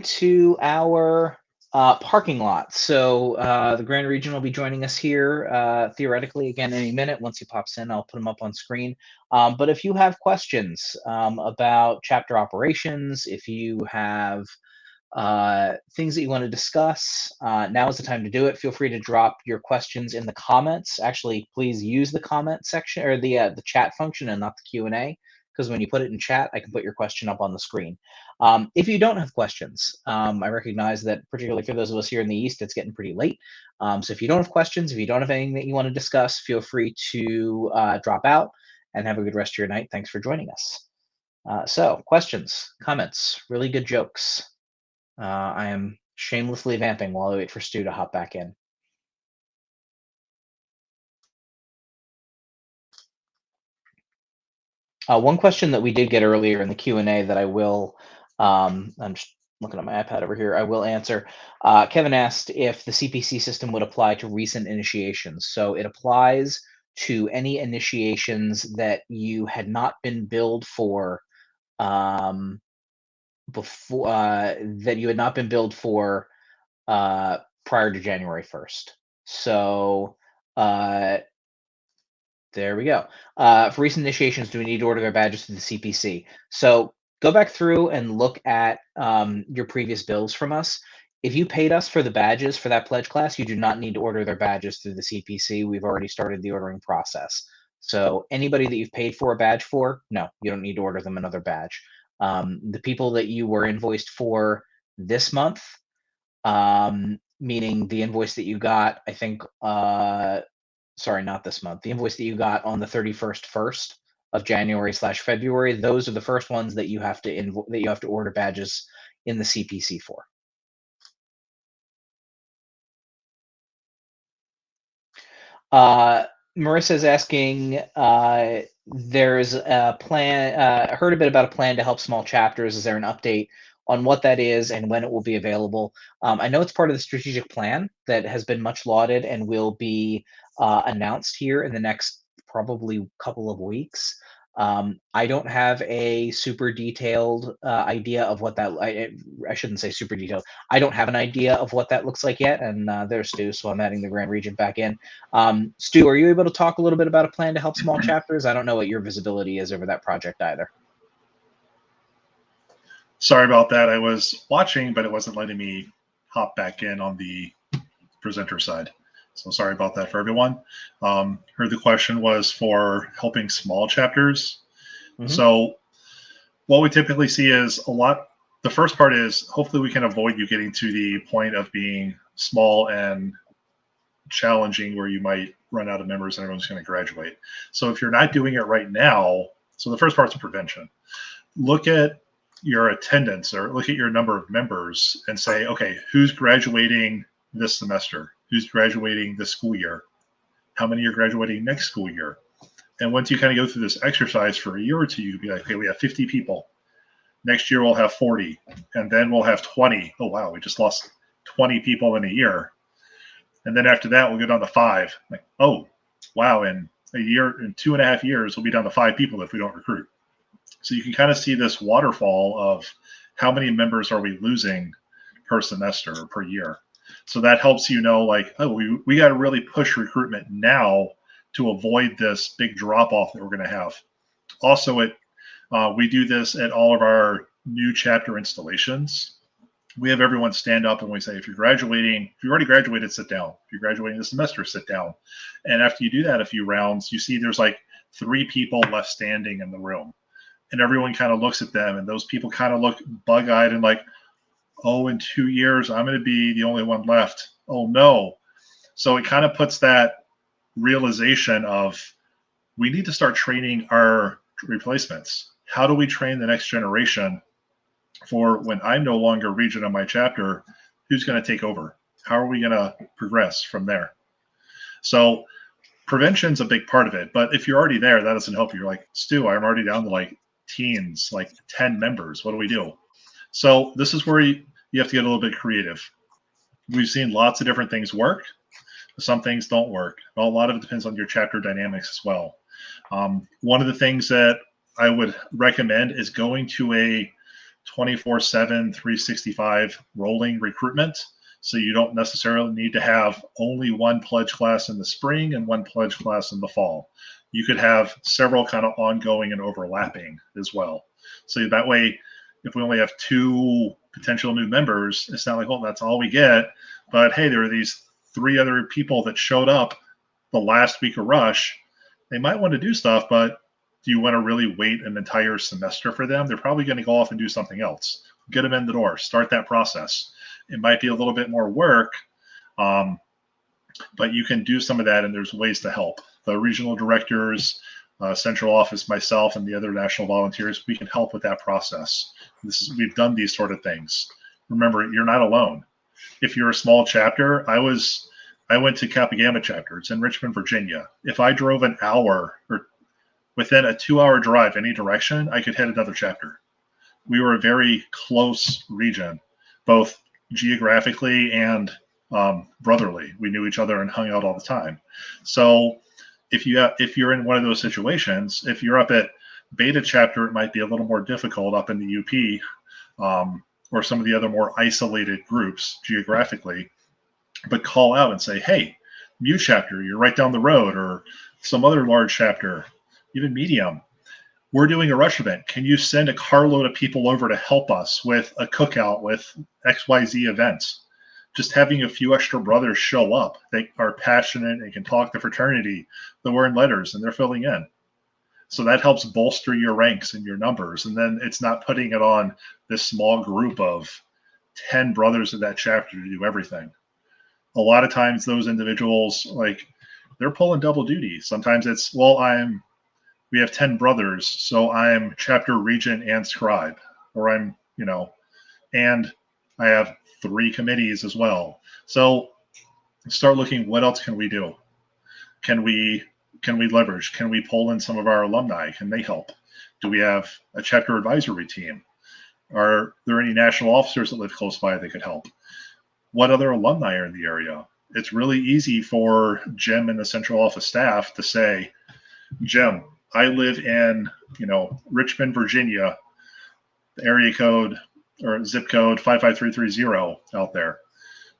into our parking lot. So the Grand Regent will be joining us here theoretically again any minute. Once he pops in, I'll put him up on screen. But if you have questions about chapter operations, if you have things that you want to discuss, now is the time to do it. Feel free to drop your questions in the comments. Actually, please use the comment section or the chat function and not the Q&A, because when you put it in chat, I can put your question up on the screen. If you don't have questions, I recognize that particularly for those of us here in the East, it's getting pretty late. So if you don't have questions, if you don't have anything that you want to discuss, feel free to drop out and have a good rest of your night. Thanks for joining us. So questions, comments, really good jokes. I am shamelessly vamping while I wait for Stu to hop back in. One question that we did get earlier in the Q&A that I will, I'm just looking at my iPad over here, I will answer. Kevin asked if the CPC system would apply to recent initiations. So it applies to any initiations that you had not been billed for before, that you had not been billed for prior to January 1st. So there we go. For recent initiations, do we need to order their badges to the CPC? So go back through and look at your previous bills from us. If you paid us for the badges for that pledge class, you do not need to order their badges through the CPC. We've already started the ordering process. So anybody that you've paid for a badge for, no, you don't need to order them another badge. The people that you were invoiced for this month, meaning the invoice that you got, I think, sorry, not this month, the invoice that you got on the 31st of January/February, those are the first ones that you have to order badges in the CPC for. Marissa is asking, there's a plan, heard a bit about a plan to help small chapters. Is there an update on what that is and when it will be available? I know it's part of the strategic plan that has been much lauded and will be announced here in the next probably couple of weeks. I don't have a super detailed idea of what that, I shouldn't say super detailed. I don't have an idea of what that looks like yet. And there's Stu, so I'm adding the Grand Regent back in. Stu, are you able to talk a little bit about a plan to help small chapters? I don't know what your visibility is over that project either. Sorry about that. I was watching, but it wasn't letting me hop back in on the presenter side. So sorry about that for everyone. Heard the question was for helping small chapters. Mm-hmm. So what we typically see is the first part is hopefully we can avoid you getting to the point of being small and challenging where you might run out of members and everyone's going to graduate. So if you're not doing it right now, so the first part's prevention. Look at your attendance or look at your number of members and say, okay, who's graduating this semester? Who's graduating this school year? How many are graduating next school year? And once you kind of go through this exercise for a year or two, you'd be like, okay, we have 50 people. Next year we'll have 40, and then we'll have 20. Oh, wow, we just lost 20 people in a year. And then after that, we'll go down to 5. Like, oh, wow, in 2.5 years, we'll be down to 5 people if we don't recruit. So you can kind of see this waterfall of how many members are we losing per semester or per year. So that helps you know, like, oh, we got to really push recruitment now to avoid this big drop-off that we're going to have. Also, we do this at all of our new chapter installations. We have everyone stand up and we say, if you're already graduated, sit down. If you're graduating this semester, sit down. And after you do that a few rounds, you see there's like 3 people left standing in the room. And everyone kind of looks at them, and those people kind of look bug-eyed and like, oh, in 2 years, I'm going to be the only one left. Oh, no. So it kind of puts that realization of we need to start training our replacements. How do we train the next generation for when I'm no longer regent of my chapter? Who's going to take over? How are we going to progress from there? So prevention's a big part of it. But if you're already there, that doesn't help you. You're like, Stu, I'm already down to like teens, like 10 members. What do we do? So this is where you have to get a little bit creative. We've seen lots of different things work. Some things don't work. A lot of it depends on your chapter dynamics as well. One of the things that I would recommend is going to a 24/7, 365 rolling recruitment. So you don't necessarily need to have only one pledge class in the spring and one pledge class in the fall. You could have several kind of ongoing and overlapping as well. So that way, if we only have 2 potential new members, it's not like, oh, that's all we get. But hey, there are these 3 other people that showed up the last week of Rush. They might want to do stuff, but do you want to really wait an entire semester for them? They're probably going to go off and do something else. Get them in the door, start that process. It might be a little bit more work, but you can do some of that, and there's ways to help. The regional directors, central office, myself, and the other national volunteers, we can help with that process. We've done these sort of things. Remember, you're not alone. If you're a small chapter, I went to Kappa Gamma chapter. It's in Richmond, Virginia. If I drove an hour or within a 2-hour drive any direction, I could hit another chapter. We were a very close region, both geographically and brotherly. We knew each other and hung out all the time. So if you're in one of those situations, if you're up at Beta chapter, it might be a little more difficult up in the UP or some of the other more isolated groups geographically. But call out and say, hey, Mu chapter, you're right down the road, or some other large chapter, even medium. We're doing a Rush event. Can you send a carload of people over to help us with a cookout with XYZ events? Just having a few extra brothers show up. They are passionate and can talk to fraternity. They're wearing letters and they're filling in. So that helps bolster your ranks and your numbers. And then it's not putting it on this small group of 10 brothers of that chapter to do everything. A lot of times those individuals, like, they're pulling double duty. Sometimes it's, well, we have 10 brothers, so I'm chapter regent and scribe, or I'm, and I have 3 committees as well. So start looking, what else can we do? Can we leverage? Can we pull in some of our alumni? Can they help? Do we have a chapter advisory team? Are there any national officers that live close by that could help? What other alumni are in the area? It's really easy for Jim and the central office staff to say, Jim, I live in, Richmond, Virginia, area code or zip code 55330 out there.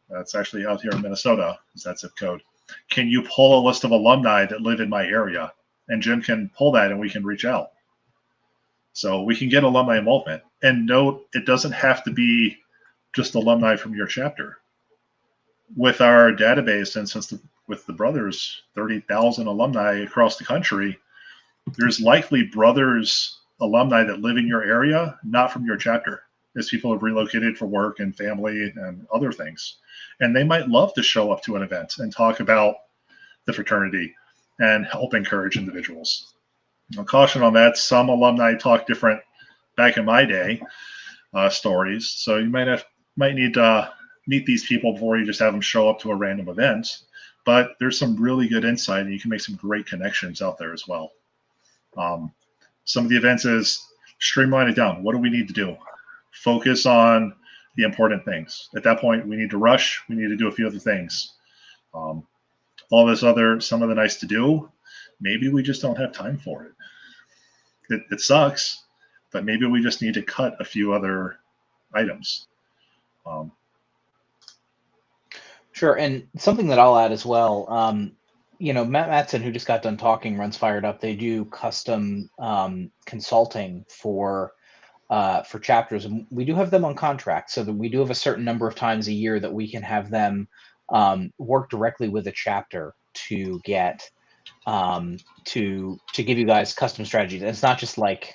That's actually out here in Minnesota, is that zip code. Can you pull a list of alumni that live in my area? And Jim can pull that and we can reach out. So we can get alumni involvement. And note, it doesn't have to be just alumni from your chapter. With our database, and with the brothers, 30,000 alumni across the country, there's likely brothers alumni that live in your area, not from your chapter, as people have relocated for work and family and other things. And they might love to show up to an event and talk about the fraternity and help encourage individuals. Now, caution on that, some alumni talk different back in my day stories. So you might need to meet these people before you just have them show up to a random event. But there's some really good insight, and you can make some great connections out there as well. Some of the events is streamline it down. What do we need to do? Focus on the important things. At that point, we need to rush. We need to do a few other things. All this other, some of the nice to do, maybe we just don't have time for it. It sucks, but maybe we just need to cut a few other items. Sure, and something that I'll add as well. Matt Matson, who just got done talking, runs Fired Up. They do custom consulting for chapters, and we do have them on contract, so that we do have a certain number of times a year that we can have them work directly with a chapter to get to give you guys custom strategies. And it's not just like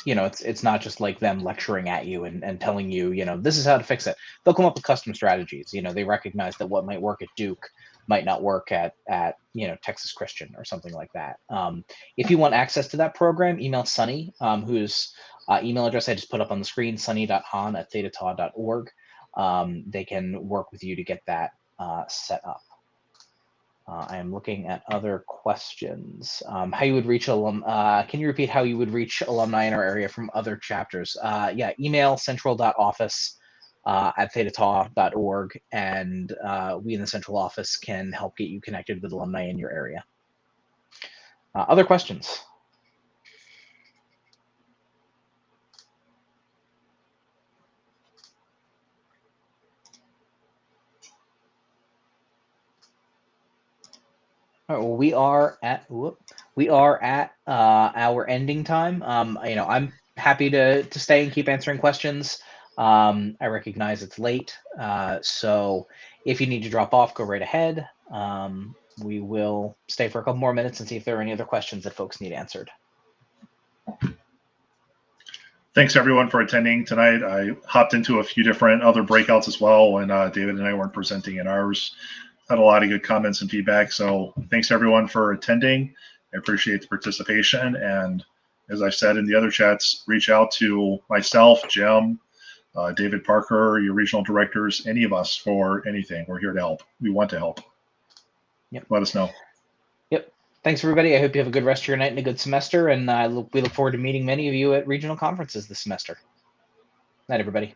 it's not just like them lecturing at you and telling you, this is how to fix it. They'll come up with custom strategies. They recognize that what might work at Duke might not work at Texas Christian or something like that. If you want access to that program, email Sunny, whose email address I just put up on the screen, sunny.hahn@thetatau.org. They can work with you to get that set up. I am looking at other questions. How you would reach can you repeat how you would reach alumni in our area from other chapters? Yeah, email central.office@thetatau.org, and we in the central office can help get you connected with alumni in your area. Other questions? All right, well, we are at our ending time. I'm happy to stay and keep answering questions. I recognize it's late, so if you need to drop off, go right ahead. We will stay for a couple more minutes and see if there are any other questions that folks need answered. Thanks everyone for attending tonight. I hopped into a few different other breakouts as well when David and I weren't presenting in ours. Had a lot of good comments and feedback. So thanks everyone for attending. I appreciate the participation. And as I said in the other chats, reach out to myself, Jim, David Parker, your regional directors, any of us for anything. We're here to help. We want to help. Yep. Let us know. Yep. Thanks, everybody. I hope you have a good rest of your night and a good semester. And we look forward to meeting many of you at regional conferences this semester. Night, everybody.